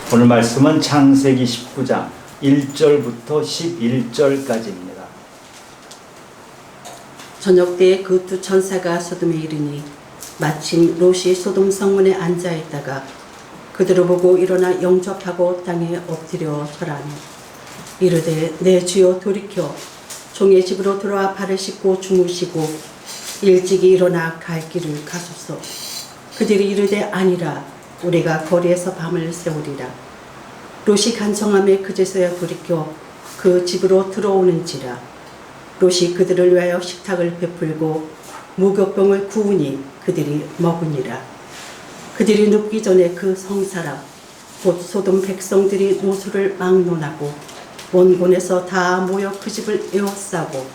오늘 말씀은 창세기 19장 1절부터 11절까지입니다. 저녁 때에 그 두 천사가 소돔에 이르니 마침 롯이 소돔 성문에 앉아 있다가 그들을 보고 일어나 영접하고 땅에 엎드려 절하니 이르되 내 주여 돌이켜 종의 집으로 들어와 발을 씻고 주무시고 일찍이 일어나 갈 길을 가소서. 그들이 이르되 아니라 우리가 거리에서 밤을 새우리라. 롯이 간청함에 그제서야 돌이켜 그 집으로 들어오는지라. 롯이 그들을 위하여 식탁을 베풀고 무교병을 구우니 그들이 먹으니라. 그들이 눕기 전에 그 성사람 곧 소돔 백성들이 노수를 막론하고 원곤에서 다 모여 그 집을 에워싸고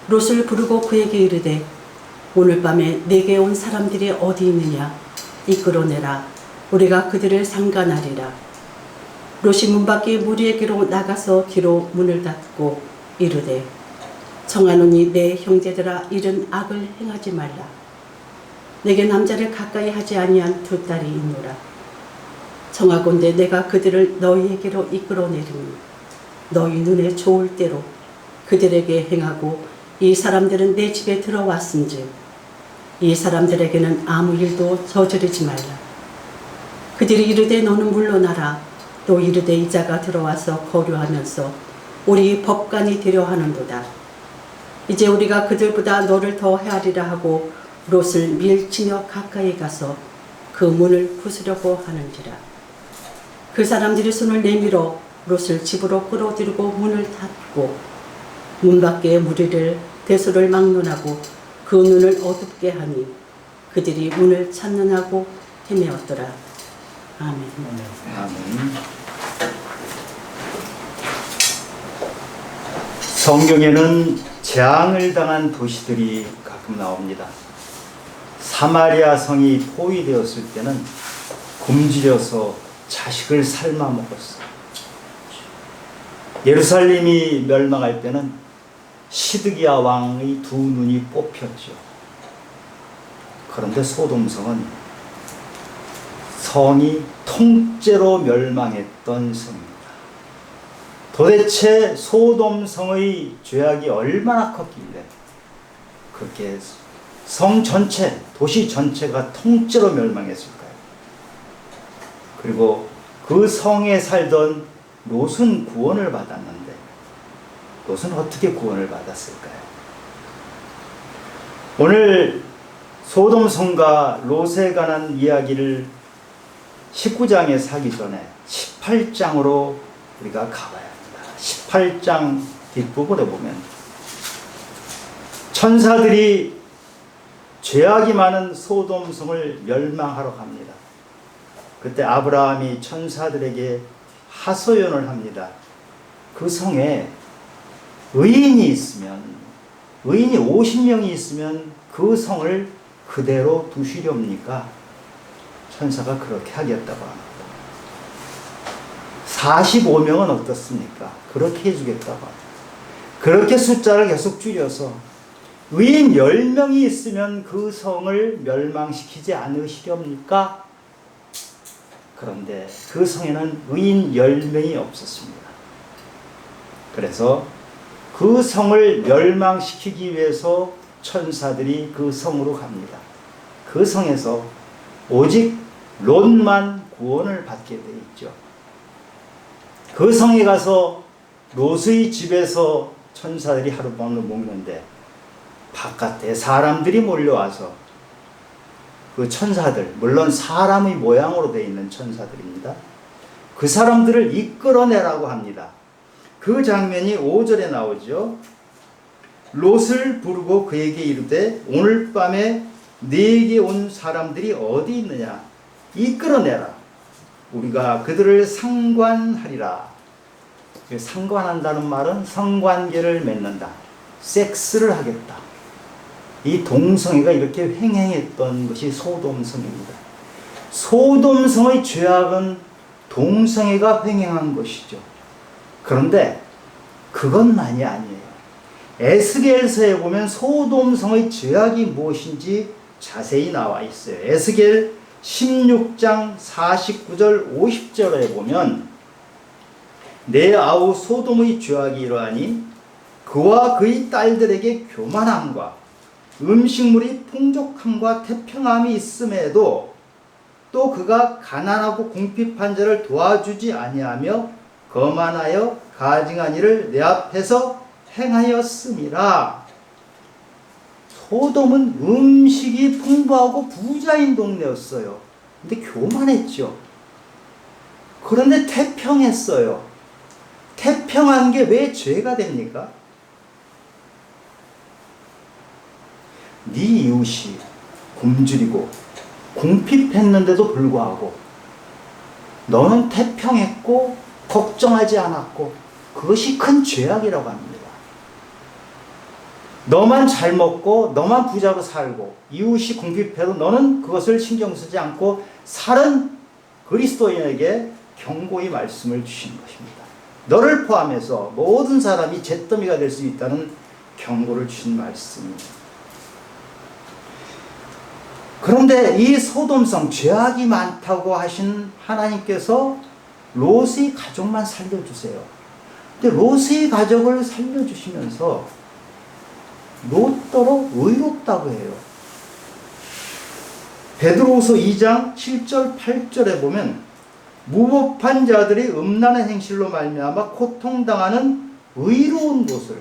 롯을 부르고 그에게 이르되 오늘 밤에 내게 온 사람들이 어디 있느냐 이끌어내라. 우리가 그들을 상관하리라. 롯이 문 밖에 무리에게로 나가서 뒤로 문을 닫고 이르되 청하노니 내 형제들아 이른 악을 행하지 말라. 내게 남자를 가까이 하지 아니한 두 딸이 있노라. 청하건대 내가 그들을 너희에게로 이끌어내리니 너희 눈에 좋을 대로 그들에게 행하고 이 사람들은 내 집에 들어왔은즉 이 사람들에게는 아무 일도 저지르지 말라. 그들이 이르되 너는 물러나라. 또 이르되 이자가 들어와서 거류하면서 우리 법관이 되려 하는도다. 이제 우리가 그들보다 너를 더 헤아리라 하고 롯을 밀치며 가까이 가서 그 문을 부수려고 하는지라. 그 사람들이 손을 내밀어 롯을 집으로 끌어들이고 문을 닫고 문 밖에 무리를 대소를 막론하고 그 눈을 어둡게 하니 그들이 문을 찾는하고 헤매었더라. 아멘. 아멘. 성경에는 재앙을 당한 도시들이 가끔 나옵니다. 사마리아 성이 포위되었을 때는 굶주려서 자식을 삶아 먹었어요. 예루살렘이 멸망할 때는 시드기야 왕의 두 눈이 뽑혔죠. 그런데 소돔성은 성이 통째로 멸망했던 성입니다. 도대체 소돔성의 죄악이 얼마나 컸길래 그렇게 성 전체, 도시 전체가 통째로 멸망했을까요? 그리고 그 성에 살던 롯은 구원을 받았는데 롯은 어떻게 구원을 받았을까요? 오늘 소돔성과 롯에 관한 이야기를 19장에 하기 전에 18장으로 우리가 가봐야 합니다. 18장 뒷부분에 보면 천사들이 죄악이 많은 소돔성을 멸망하러 갑니다. 그때 아브라함이 천사들에게 하소연을 합니다. 그 성에 의인이 있으면, 의인이 50명이 있으면 그 성을 그대로 두시렵니까? 천사가 그렇게 하겠다고 합니다. 45명은 어떻습니까? 그렇게 해주겠다고 합니다. 그렇게 숫자를 계속 줄여서 의인 10명이 있으면 그 성을 멸망시키지 않으시렵니까? 그런데 그 성에는 의인 10명이 없었습니다. 그래서 그 성을 멸망시키기 위해서 천사들이 그 성으로 갑니다. 그 성에서 오직 롯만 구원을 받게 되어 있죠. 그 성에 가서 롯의 집에서 천사들이 하룻밤을 묵는데 바깥에 사람들이 몰려와서 그 천사들, 물론 사람의 모양으로 되어 있는 천사들입니다. 그 사람들을 이끌어내라고 합니다. 그 장면이 5절에 나오죠. 롯을 부르고 그에게 이르되 오늘 밤에 네게 온 사람들이 어디 있느냐 이끌어내라. 우리가 그들을 상관하리라. 상관한다는 말은 성관계를 맺는다. 섹스를 하겠다. 이 동성애가 이렇게 횡행했던 것이 소돔성입니다. 소돔성의 죄악은 동성애가 횡행한 것이죠. 그런데 그것만이 아니에요. 에스겔서에 보면 소돔성의 죄악이 무엇인지 자세히 나와 있어요. 에스겔 16장 49절 50절에 보면 내 아우 소돔의 죄악이 이러하니 그와 그의 딸들에게 교만함과 음식물이 풍족함과 태평함이 있음에도 또 그가 가난하고 궁핍한 자를 도와주지 아니하며 거만하여 가증한 일을 내 앞에서 행하였음이라. 소돔은 음식이 풍부하고 부자인 동네였어요. 근데 교만했죠. 그런데 태평했어요. 태평한 게 왜 죄가 됩니까? 네 이웃이 굶주리고 궁핍했는데도 불구하고 너는 태평했고 걱정하지 않았고, 그것이 큰 죄악이라고 합니다. 너만 잘 먹고 너만 부자로 살고 이웃이 궁핍해도 너는 그것을 신경 쓰지 않고 살은 그리스도인에게 경고의 말씀을 주신 것입니다. 너를 포함해서 모든 사람이 잿더미가 될 수 있다는 경고를 주신 말씀입니다. 그런데 이 소돔성, 죄악이 많다고 하신 하나님께서 롯의 가족만 살려주세요. 근데 롯의 가족을 살려주시면서 롯더러 의롭다고 해요. 베드로후서 2장 7절 8절에 보면 무법한 자들이 음란한 행실로 말미암아 고통당하는 의로운 롯을,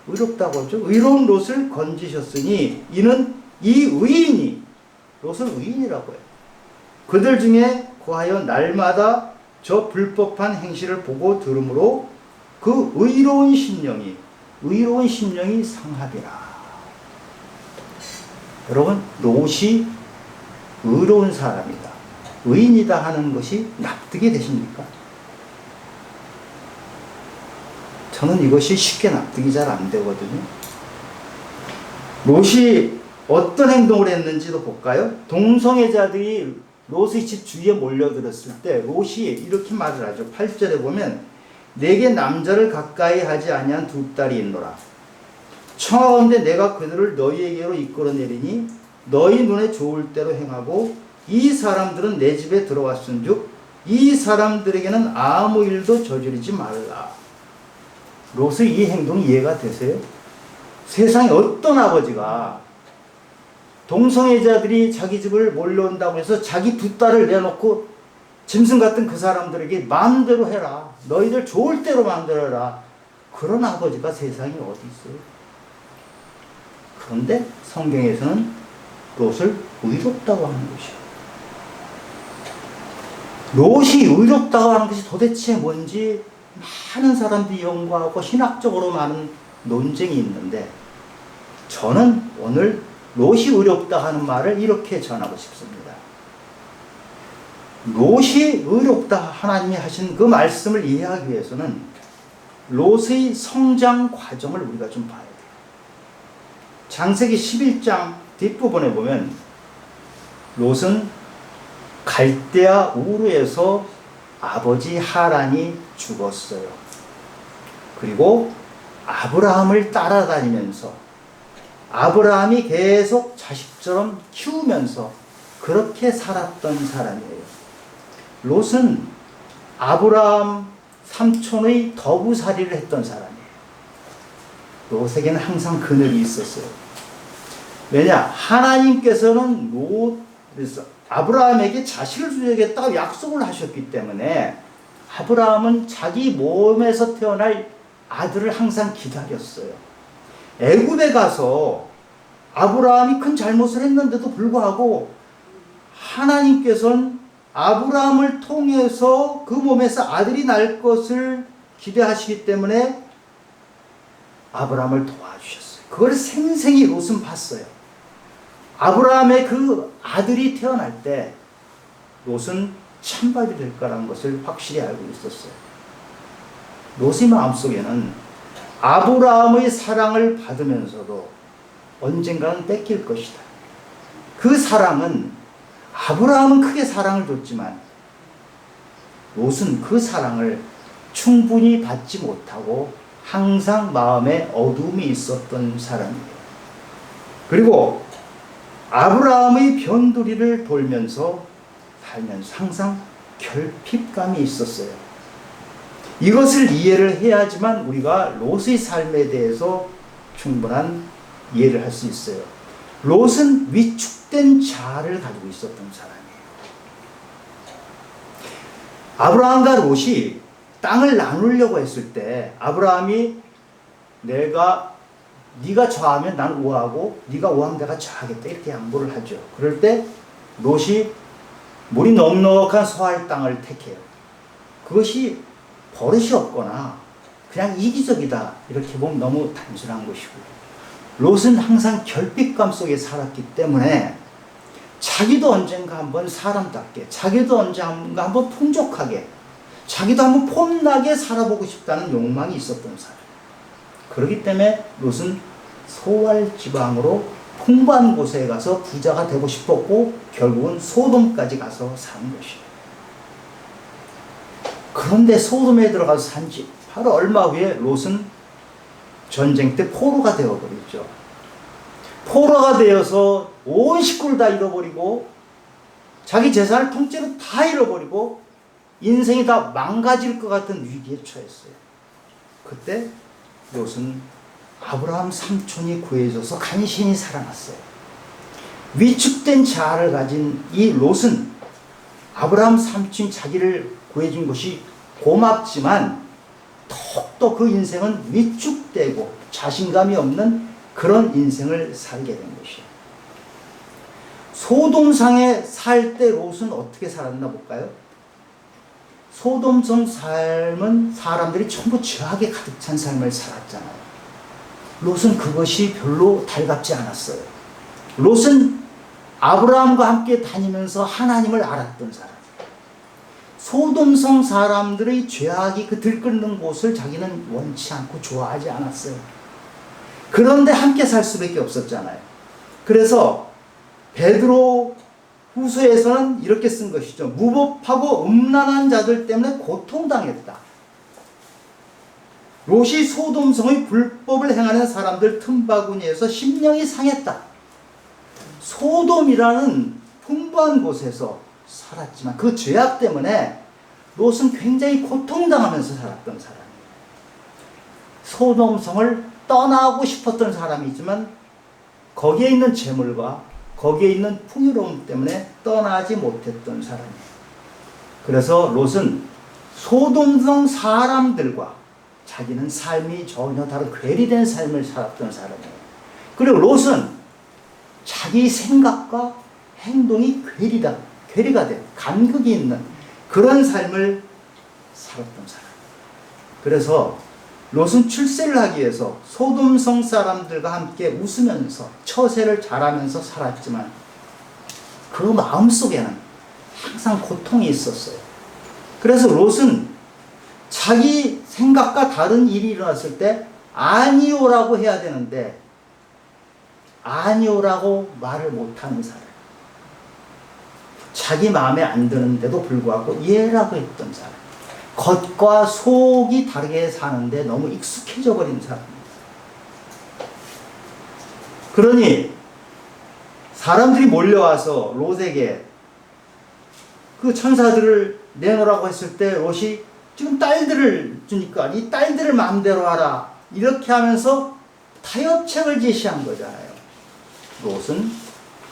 의롭다고 하죠. 의로운 롯을 건지셨으니 이는 이 의인이, 롯을 의인이라고 해요. 그들 중에 거하여 날마다 저 불법한 행실을 보고 들으므로 그 의로운 심령이 상하리라. 여러분, 롯이 의로운 사람이다, 의인이다 하는 것이 납득이 되십니까? 저는 이것이 쉽게 납득이 잘 안 되거든요. 롯이 어떤 행동을 했는지도 볼까요? 동성애자들이 롯의 집 주위에 몰려들었을 때 롯이 이렇게 말을 하죠. 8절에 보면 내게 남자를 가까이 하지 아니한 두 딸이 있노라. 청하건대 내가 그들을 너희에게로 이끌어내리니 너희 눈에 좋을 대로 행하고 이 사람들은 내 집에 들어왔은즉 이 사람들에게는 아무 일도 저지르지 말라. 롯의 이 행동이 이해가 되세요? 세상에 어떤 아버지가 동성애자들이 자기 집을 몰려온다고 해서 자기 두 딸을 내놓고 짐승 같은 그 사람들에게 마음대로 해라, 너희들 좋을 대로 만들어라, 그런 아버지가 세상에 어디 있어요? 그런데 성경에서는 롯을 의롭다고 하는 것이에요. 롯이 의롭다고 하는 것이 도대체 뭔지 많은 사람들이 연구하고 신학적으로 많은 논쟁이 있는데, 저는 오늘 롯이 의롭다 하는 말을 이렇게 전하고 싶습니다. 롯이 의롭다 하나님이 하신 그 말씀을 이해하기 위해서는 롯의 성장 과정을 우리가 좀 봐야 돼요. 창세기 11장 뒷부분에 보면 롯은 갈대아 우르에서 아버지 하란이 죽었어요. 그리고 아브라함을 따라다니면서 아브라함이 계속 자식처럼 키우면서 그렇게 살았던 사람이에요. 롯은 아브라함 삼촌의 더부살이를 했던 사람이에요. 롯에게는 항상 그늘이 있었어요. 왜냐? 하나님께서는 롯에서 아브라함에게 자식을 주겠다고 약속을 하셨기 때문에 아브라함은 자기 몸에서 태어날 아들을 항상 기다렸어요. 애굽에 가서 아브라함이 큰 잘못을 했는데도 불구하고 하나님께서는 아브라함을 통해서 그 몸에서 아들이 날 것을 기대하시기 때문에 아브라함을 도와주셨어요. 그걸 생생히 롯은 봤어요. 아브라함의 그 아들이 태어날 때 롯은 찬밥이 될 거라는 것을 확실히 알고 있었어요. 롯의 마음속에는 아브라함의 사랑을 받으면서도 언젠가는 뺏길 것이다. 그 사랑은, 아브라함은 크게 사랑을 줬지만 롯은 그 사랑을 충분히 받지 못하고 항상 마음에 어둠이 있었던 사람이에요. 그리고 아브라함의 변두리를 돌면서 살면서 항상 결핍감이 있었어요. 이것을 이해를 해야지만 우리가 롯의 삶에 대해서 충분한 이해를 할 수 있어요. 롯은 위축된 자아를 가지고 있었던 사람이에요. 아브라함과 롯이 땅을 나누려고 했을 때 아브라함이 네가 저하면 난 우하고 네가 우하면 내가 저하겠다 이렇게 양보를 하죠. 그럴 때 롯이 물이 넉넉한 소할 땅을 택해요. 그것이 버릇이 없거나 그냥 이기적이다 이렇게 보면 너무 단순한 것이고, 롯은 항상 결핍감 속에 살았기 때문에 자기도 언젠가 한번 사람답게, 자기도 언젠가 한번 풍족하게, 자기도 한번 폼나게 살아보고 싶다는 욕망이 있었던 사람. 그렇기 때문에 롯은 소알 지방으로 풍부한 곳에 가서 부자가 되고 싶었고 결국은 소돔까지 가서 산 것이에요. 그런데 소돔에 들어가서 산 지 바로 얼마 후에 롯은 전쟁 때 포로가 되어버리죠. 포로가 되어서 온 식구를 다 잃어버리고 자기 재산을 통째로 다 잃어버리고 인생이 다 망가질 것 같은 위기에 처했어요. 그때 롯은 아브라함 삼촌이 구해줘서 간신히 살아났어요. 위축된 자아를 가진 이 롯은 아브라함 삼촌이 자기를 구해준 것이 고맙지만 더욱더 그 인생은 위축되고 자신감이 없는 그런 인생을 살게 된 것이에요. 소돔상에 살 때 롯은 어떻게 살았나 볼까요? 소돔성 삶은 사람들이 전부 죄악에 가득 찬 삶을 살았잖아요. 롯은 그것이 별로 달갑지 않았어요. 롯은 아브라함과 함께 다니면서 하나님을 알았던 사람. 소돔성 사람들의 죄악이 그 들끓는 곳을 자기는 원치 않고 좋아하지 않았어요. 그런데 함께 살 수밖에 없었잖아요. 그래서 베드로 후서에서는 이렇게 쓴 것이죠. 무법하고 음란한 자들 때문에 고통당했다. 롯이 소돔성의 불법을 행하는 사람들 틈바구니에서 심령이 상했다. 소돔이라는 풍부한 곳에서 살았지만 그 죄악 때문에 롯은 굉장히 고통당하면서 살았던 사람이에요. 소돔성을 떠나고 싶었던 사람이지만 거기에 있는 재물과 거기에 있는 풍요로움 때문에 떠나지 못했던 사람이에요. 그래서 롯은 소돔성 사람들과 자기는 삶이 전혀 다른 괴리된 삶을 살았던 사람이에요. 그리고 롯은 자기 생각과 행동이 괴리가 된, 간극이 있는 그런 삶을 살았던 사람. 그래서 롯은 출세를 하기 위해서 소돔성 사람들과 함께 웃으면서 처세를 잘하면서 살았지만 그 마음속에는 항상 고통이 있었어요. 그래서 롯은 자기 생각과 다른 일이 일어났을 때 아니오라고 해야 되는데 아니오라고 말을 못하는 사람. 자기 마음에 안 드는데도 불구하고 예라고 했던 사람. 겉과 속이 다르게 사는데 너무 익숙해져 버린 사람입니다. 그러니 사람들이 몰려와서 롯에게 그 천사들을 내놓으라고 했을 때 롯이 지금 딸들을 주니까 이 딸들을 마음대로 하라 이렇게 하면서 타협책을 제시한 거잖아요. 롯은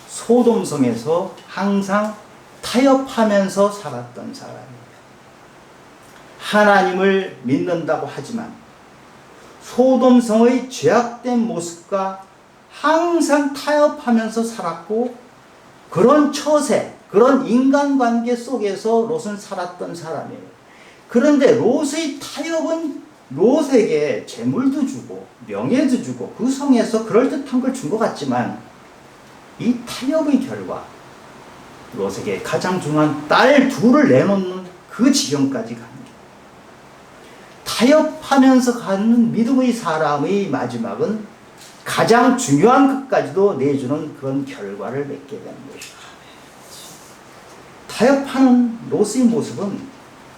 소돔성에서 항상 타협하면서 살았던 사람입니다. 하나님을 믿는다고 하지만 소돔성의 죄악된 모습과 항상 타협하면서 살았고 그런 처세, 그런 인간관계 속에서 롯은 살았던 사람이에요. 그런데 롯의 타협은 롯에게 재물도 주고 명예도 주고 그 성에서 그럴듯한 걸 준 것 같지만 이 타협의 결과 롯에게 가장 중요한 딸 둘을 내놓는 그 지경까지 갑니다. 타협하면서 가는 믿음의 사람의 마지막은 가장 중요한 것까지도 내주는 그런 결과를 맺게 되는 것입니다. 타협하는 롯의 모습은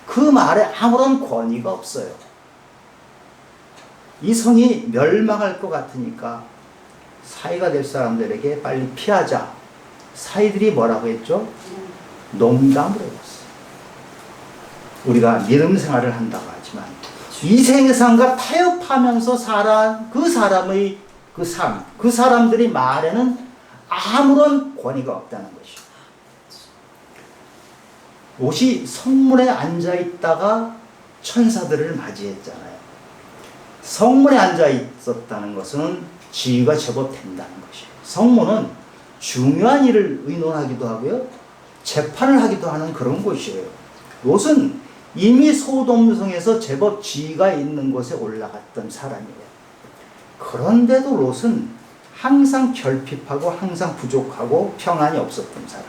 그 말에 아무런 권위가 없어요. 이 성이 멸망할 것 같으니까 사이가 될 사람들에게 빨리 피하자. 사이들이 뭐라고 했죠? 농담을 해봤어요. 우리가 믿음 생활을 한다고 하지만 이 세상과 타협하면서 살아 그 사람의 그 삶, 그 사람들이 말에는 아무런 권위가 없다는 것이죠. 롯이 성문에 앉아 있다가 천사들을 맞이했잖아요. 성문에 앉아 있었다는 것은 지위가 제법 된다는 것이에요. 성문은 중요한 일을 의논하기도 하고요, 재판을 하기도 하는 그런 곳이에요. 롯은 이미 소돔성에서 제법 지위가 있는 곳에 올라갔던 사람이에요. 그런데도 롯은 항상 결핍하고 항상 부족하고 평안이 없었던 사람.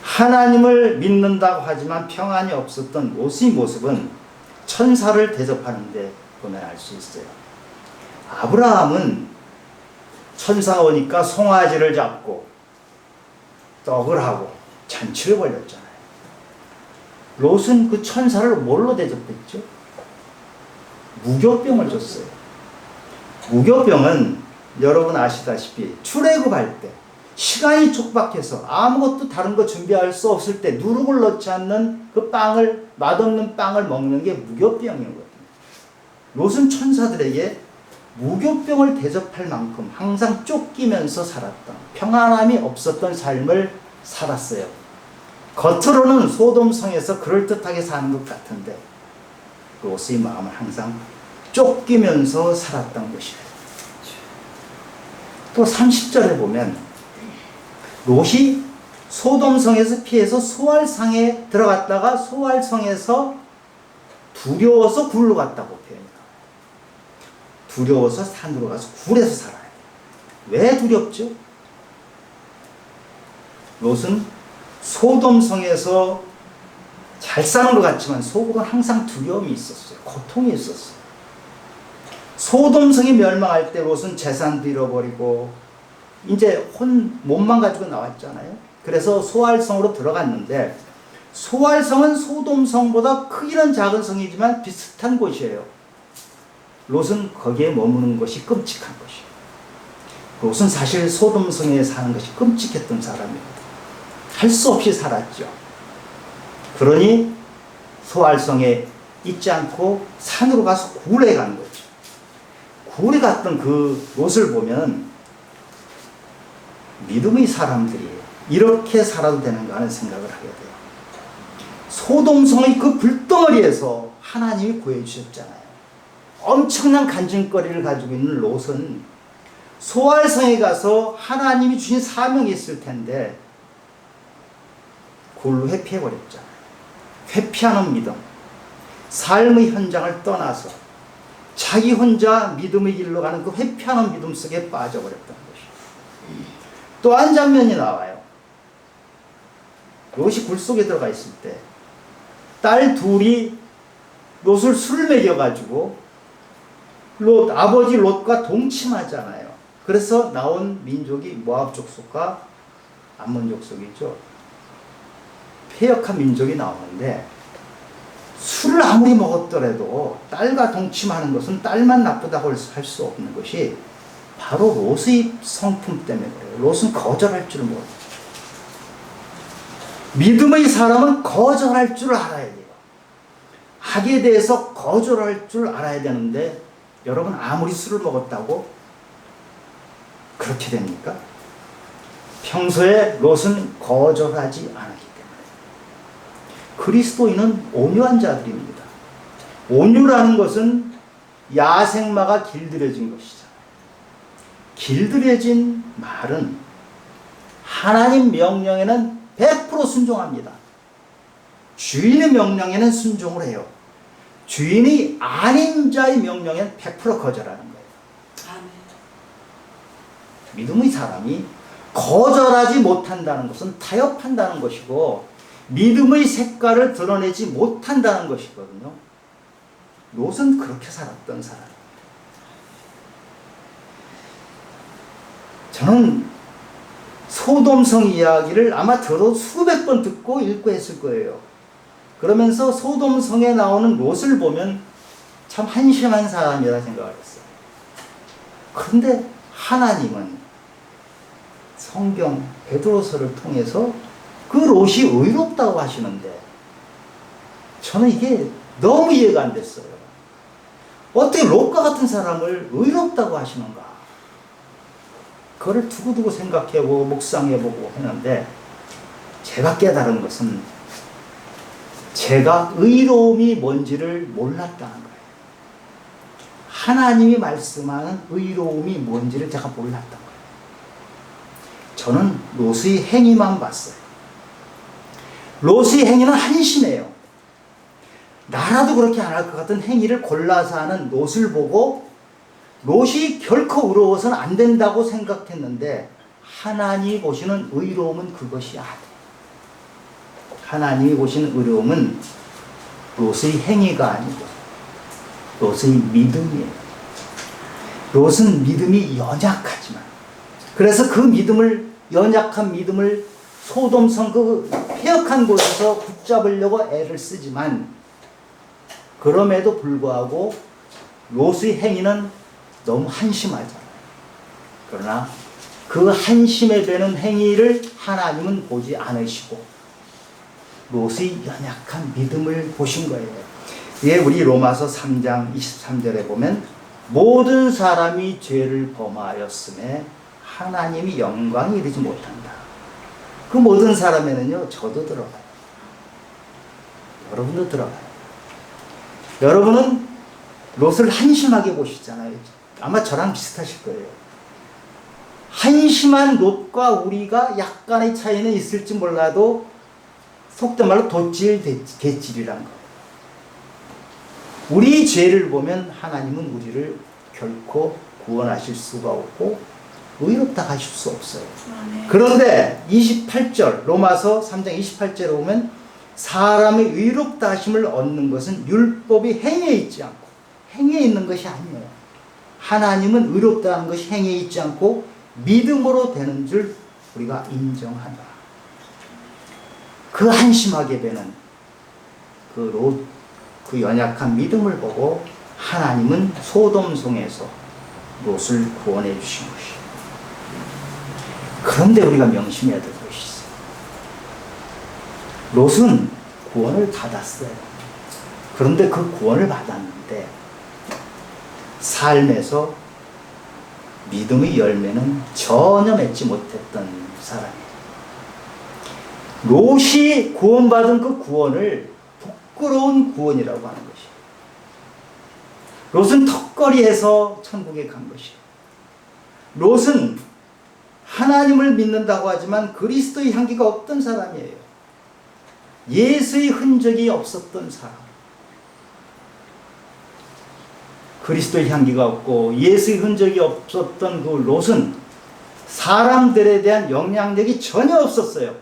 하나님을 믿는다고 하지만 평안이 없었던 롯의 모습은 천사를 대접하는데 보면 알 수 있어요. 아브라함은 천사가 오니까 송아지를 잡고 떡을 하고 잔치를 벌였잖아요. 롯은 그 천사를 뭘로 대접했죠? 무교병을 줬어요. 무교병은 여러분 아시다시피 출애굽할 때 시간이 촉박해서 아무것도 다른 거 준비할 수 없을 때 누룩을 넣지 않는 그 빵을, 맛없는 빵을 먹는 게 무교병이거든요. 롯은 천사들에게 무교병을 대접할 만큼 항상 쫓기면서 살았던, 평안함이 없었던 삶을 살았어요. 겉으로는 소돔성에서 그럴듯하게 사는 것 같은데 롯의 마음은 항상 쫓기면서 살았던 것이에요. 또 30절에 보면 롯이 소돔성에서 피해서 소알성에 들어갔다가 소알성에서 두려워서 굴로 갔다고 표현해요. 두려워서 산으로 가서 굴에서 살아요. 왜 두렵죠? 롯은 소돔성에서 잘 사는 것 같지만 속으로는 항상 두려움이 있었어요. 고통이 있었어요. 소돔성이 멸망할 때 롯은 재산도 잃어버리고 이제 몸만 가지고 나왔잖아요. 그래서 소알성으로 들어갔는데 소알성은 소돔성보다 크기는 작은 성이지만 비슷한 곳이에요. 롯은 거기에 머무는 것이 끔찍한 것이에요. 롯은 사실 소돔성에 사는 것이 끔찍했던 사람이거든요. 할 수 없이 살았죠. 그러니 소알성에 있지 않고 산으로 가서 굴에 간 거죠. 굴에 갔던 그 롯을 보면 믿음의 사람들이 이렇게 살아도 되는가 하는 생각을 하게 돼요. 소돔성의 그 불덩어리에서 하나님이 구해주셨잖아요. 엄청난 간증거리를 가지고 있는 롯은 소알성에 가서 하나님이 주신 사명이 있을 텐데 굴로 회피해버렸잖아요. 회피하는 믿음, 삶의 현장을 떠나서 자기 혼자 믿음의 길로 가는 그 회피하는 믿음 속에 빠져버렸던 것이에요. 또 한 장면이 나와요. 롯이 굴 속에 들어가 있을 때 딸 둘이 롯을 술 먹여가지고 아버지 롯과 동침하잖아요. 그래서 나온 민족이 모압 족속과 암몬 족속이죠. 패역한 민족이 나오는데 술을 아무리 먹었더라도 딸과 동침하는 것은 딸만 나쁘다고 할 수 없는 것이 바로 롯의 성품 때문에 그래요. 롯은 거절할 줄 몰라요. 믿음의 사람은 거절할 줄 알아야 돼요. 악에 대해서 거절할 줄 알아야 되는데 여러분 아무리 술을 먹었다고 그렇게 됩니까? 평소에 롯은 거절하지 않았기 때문에. 그리스도인은 온유한 자들입니다. 온유라는 것은 야생마가 길들여진 것이잖아요. 길들여진 말은 하나님 명령에는 100% 순종합니다. 주인의 명령에는 순종을 해요. 주인이 아닌 자의 명령에는 100% 거절하는 거예요. 아멘. 믿음의 사람이 거절하지 못한다는 것은 타협한다는 것이고 믿음의 색깔을 드러내지 못한다는 것이거든요. 롯은 그렇게 살았던 사람입니다. 저는 소돔성 이야기를 아마 들어도 수백 번 듣고 읽고 했을 거예요. 그러면서 소돔성에 나오는 롯을 보면 참 한심한 사람이라 생각을 했어요. 그런데 하나님은 성경 베드로서를 통해서 그 롯이 의롭다고 하시는데 저는 이게 너무 이해가 안 됐어요. 어떻게 롯과 같은 사람을 의롭다고 하시는가? 그걸 두고두고 생각해보고 묵상해보고 했는데 제가 깨달은 것은 제가 의로움이 뭔지를 몰랐다는 거예요. 하나님이 말씀하는 의로움이 뭔지를 제가 몰랐던 거예요. 저는 롯의 행위만 봤어요. 롯의 행위는 한심해요. 나라도 그렇게 안 할 것 같은 행위를 골라서 하는 롯을 보고 롯이 결코 의로워서는 안 된다고 생각했는데 하나님이 보시는 의로움은 그것이 아니에요. 하나님이 보시는 의로움은 롯의 행위가 아니고 롯의 믿음이에요. 롯은 믿음이 연약하지만 그래서 그 믿음을 연약한 믿음을 소돔성 그 폐역한 곳에서 붙잡으려고 애를 쓰지만 그럼에도 불구하고 롯의 행위는 너무 한심하잖아요. 그러나 그 한심에 되는 행위를 하나님은 보지 않으시고 롯의 연약한 믿음을 보신 거예요. 예, 우리 로마서 3장 23절에 보면 모든 사람이 죄를 범하였음에 하나님이 영광이 이르지 못한다. 그 모든 사람에는요, 저도 들어가요. 여러분도 들어가요. 여러분은 롯을 한심하게 보시잖아요. 아마 저랑 비슷하실 거예요. 한심한 롯과 우리가 약간의 차이는 있을지 몰라도 속된 말로 돛질 개질이란 거. 우리 죄를 보면 하나님은 우리를 결코 구원하실 수가 없고 의롭다 하실 수 없어요. 그런데 28절 로마서 3장 28절에 보면 사람의 의롭다 하심을 얻는 것은 율법이 행위에 있지 않고 행위에 있는 것이 아니에요. 하나님은 의롭다 하는 것이 행위에 있지 않고 믿음으로 되는 줄 우리가 인정한다. 그 한심하게 되는 그 롯, 그 연약한 믿음을 보고 하나님은 소돔성에서 롯을 구원해 주신 것이에요. 그런데 우리가 명심해야 될 것이 있어요. 롯은 구원을 받았어요. 그런데 그 구원을 받았는데 삶에서 믿음의 열매는 전혀 맺지 못했던 사람이에요. 롯이 구원받은 그 구원을 부끄러운 구원이라고 하는 것이에요. 롯은 턱걸이해서 천국에 간 것이에요. 롯은 하나님을 믿는다고 하지만 그리스도의 향기가 없던 사람이에요. 예수의 흔적이 없었던 사람. 그리스도의 향기가 없고 예수의 흔적이 없었던 그 롯은 사람들에 대한 영향력이 전혀 없었어요.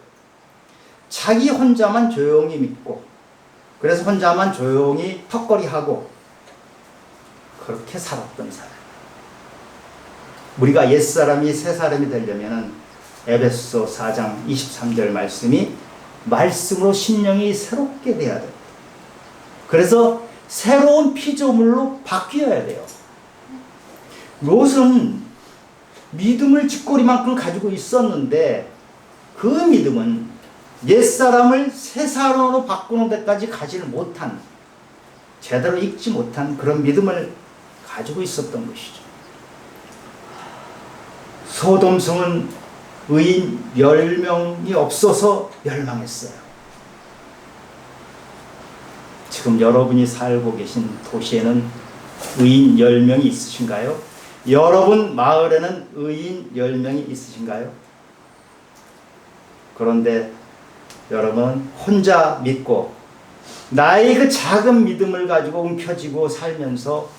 자기 혼자만 조용히 믿고 그래서 혼자만 조용히 턱걸이하고 그렇게 살았던 사람. 우리가 옛사람이 새사람이 되려면 에베소서 4장 23절 말씀이 말씀으로 심령이 새롭게 돼야 돼요. 그래서 새로운 피조물로 바뀌어야 돼요. 롯은 믿음을 쥐꼬리만큼 가지고 있었는데 그 믿음은 옛사람을 새사람으로 바꾸는 데까지 가지를 못한, 제대로 읽지 못한 그런 믿음을 가지고 있었던 것이죠. 소돔성은 의인 10명이 없어서 멸망했어요. 지금 여러분이 살고 계신 도시에는 의인 10명이 있으신가요? 여러분 마을에는 의인 10명이 있으신가요? 그런데 여러분 혼자 믿고 나의 그 작은 믿음을 가지고 움켜쥐고 살면서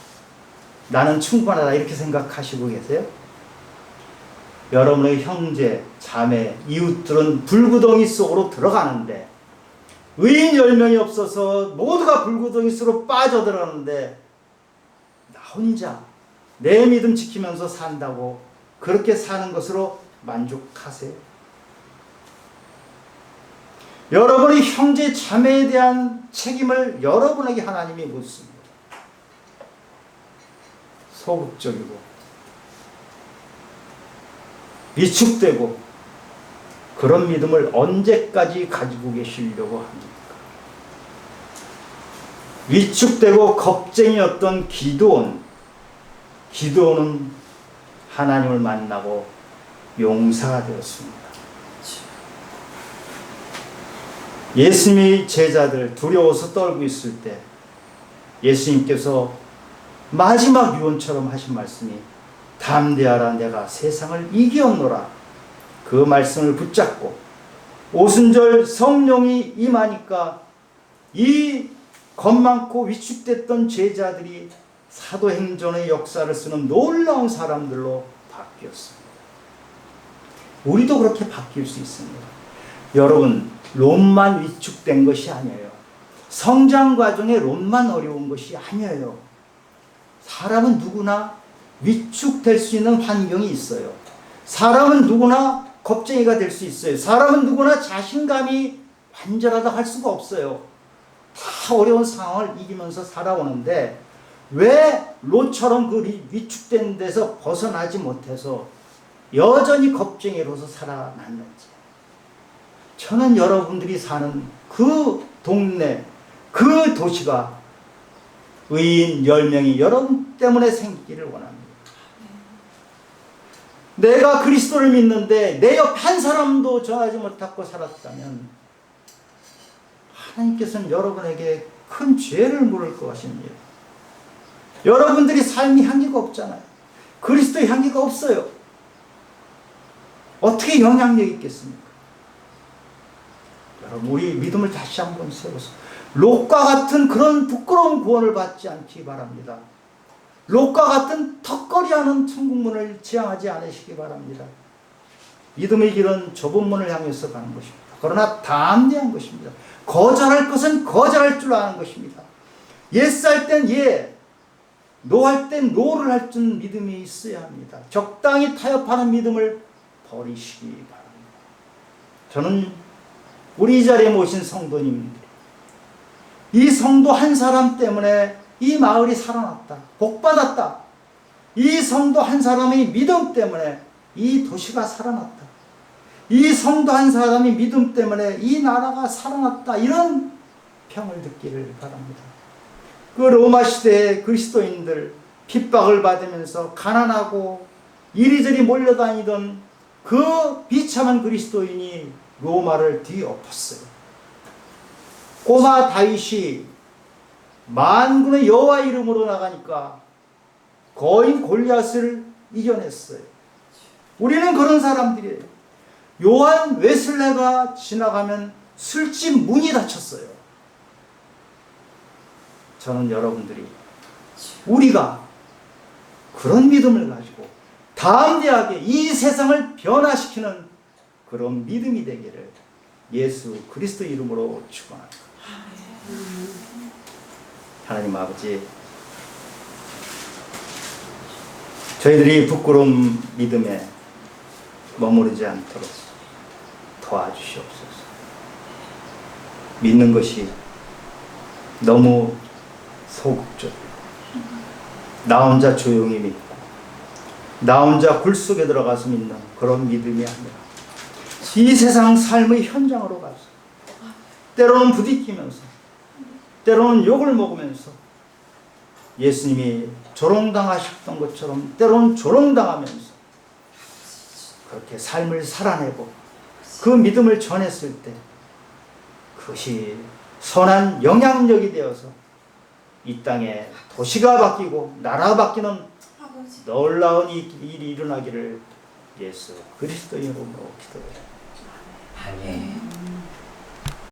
나는 충분하다 이렇게 생각하시고 계세요? 여러분의 형제, 자매, 이웃들은 불구덩이 속으로 들어가는데 의인 10명이 없어서 모두가 불구덩이 속으로 빠져들었는데 나 혼자 내 믿음 지키면서 산다고 그렇게 사는 것으로 만족하세요? 여러분의 형제, 자매에 대한 책임을 여러분에게 하나님이 묻습니다. 소극적이고 위축되고 그런 믿음을 언제까지 가지고 계시려고 합니까? 위축되고 겁쟁이였던 기드온은 하나님을 만나고 용사가 되었습니다. 예수님의 제자들 두려워서 떨고 있을 때 예수님께서 마지막 유언처럼 하신 말씀이 담대하라 내가 세상을 이기었노라. 그 말씀을 붙잡고 오순절 성령이 임하니까 이 겁많고 위축됐던 제자들이 사도행전의 역사를 쓰는 놀라운 사람들로 바뀌었습니다. 우리도 그렇게 바뀔 수 있습니다. 여러분, 롬만 위축된 것이 아니에요. 성장 과정에 롬만 어려운 것이 아니에요. 사람은 누구나 위축될 수 있는 환경이 있어요. 사람은 누구나 겁쟁이가 될 수 있어요. 사람은 누구나 자신감이 완전하다 할 수가 없어요. 다 어려운 상황을 이기면서 살아오는데 왜 롯처럼 그 위축된 데서 벗어나지 못해서 여전히 겁쟁이로서 살아났는지. 저는 여러분들이 사는 그 동네, 그 도시가 의인 10명이 여러분 때문에 생기기를 원합니다. 내가 그리스도를 믿는데 내 옆 한 사람도 전하지 못하고 살았다면 하나님께서는 여러분에게 큰 죄를 물을 것입니다. 여러분들이 삶이 향기가 없잖아요. 그리스도의 향기가 없어요. 어떻게 영향력이 있겠습니까? 여러분, 우리 믿음을 다시 한번 세워서 롯과 같은 그런 부끄러운 구원을 받지 않기 바랍니다. 롯과 같은 턱걸이하는 천국문을 지향하지 않으시기 바랍니다. 믿음의 길은 좁은 문을 향해서 가는 것입니다. 그러나 담대한 것입니다. 거절할 것은 거절할 줄 아는 것입니다. 예스 할 땐 예, 노 할 땐 노를 할 줄 믿음이 있어야 합니다. 적당히 타협하는 믿음을 버리시기 바랍니다. 저는 우리 자리에 모신 성도님들, 이 성도 한 사람 때문에 이 마을이 살아났다, 복받았다. 이 성도 한 사람의 믿음 때문에 이 도시가 살아났다. 이 성도 한 사람의 믿음 때문에 이 나라가 살아났다. 이런 평을 듣기를 바랍니다. 그 로마 시대의 그리스도인들 핍박을 받으면서 가난하고 이리저리 몰려다니던 그 비참한 그리스도인이 로마를 뒤엎었어요. 꼬마 다윗이 만군의 여호와 이름으로 나가니까 거인 골리앗을 이겨냈어요. 우리는 그런 사람들이에요. 요한 웨슬레가 지나가면 술집 문이 닫혔어요. 저는 여러분들이 우리가 그런 믿음을 가지고 담대하게 이 세상을 변화시키는 그런 믿음이 되기를 예수 그리스도 이름으로 축원합니다. 하나님 아버지, 저희들이 부끄러운 믿음에 머무르지 않도록 도와주시옵소서. 믿는 것이 너무 소극적이고 나 혼자 조용히 믿고 나 혼자 굴 속에 들어가서 믿는 그런 믿음이 아니라 이 세상 삶의 현장으로 가서 때로는 부딪히면서 때로는 욕을 먹으면서 예수님이 조롱당하셨던 것처럼 때로는 조롱당하면서 그렇게 삶을 살아내고 그 믿음을 전했을 때 그것이 선한 영향력이 되어서 이 땅에 도시가 바뀌고 나라가 바뀌는 놀라운 일이 일어나기를 예수 그리스도 이름으로 기도해요. 아멘.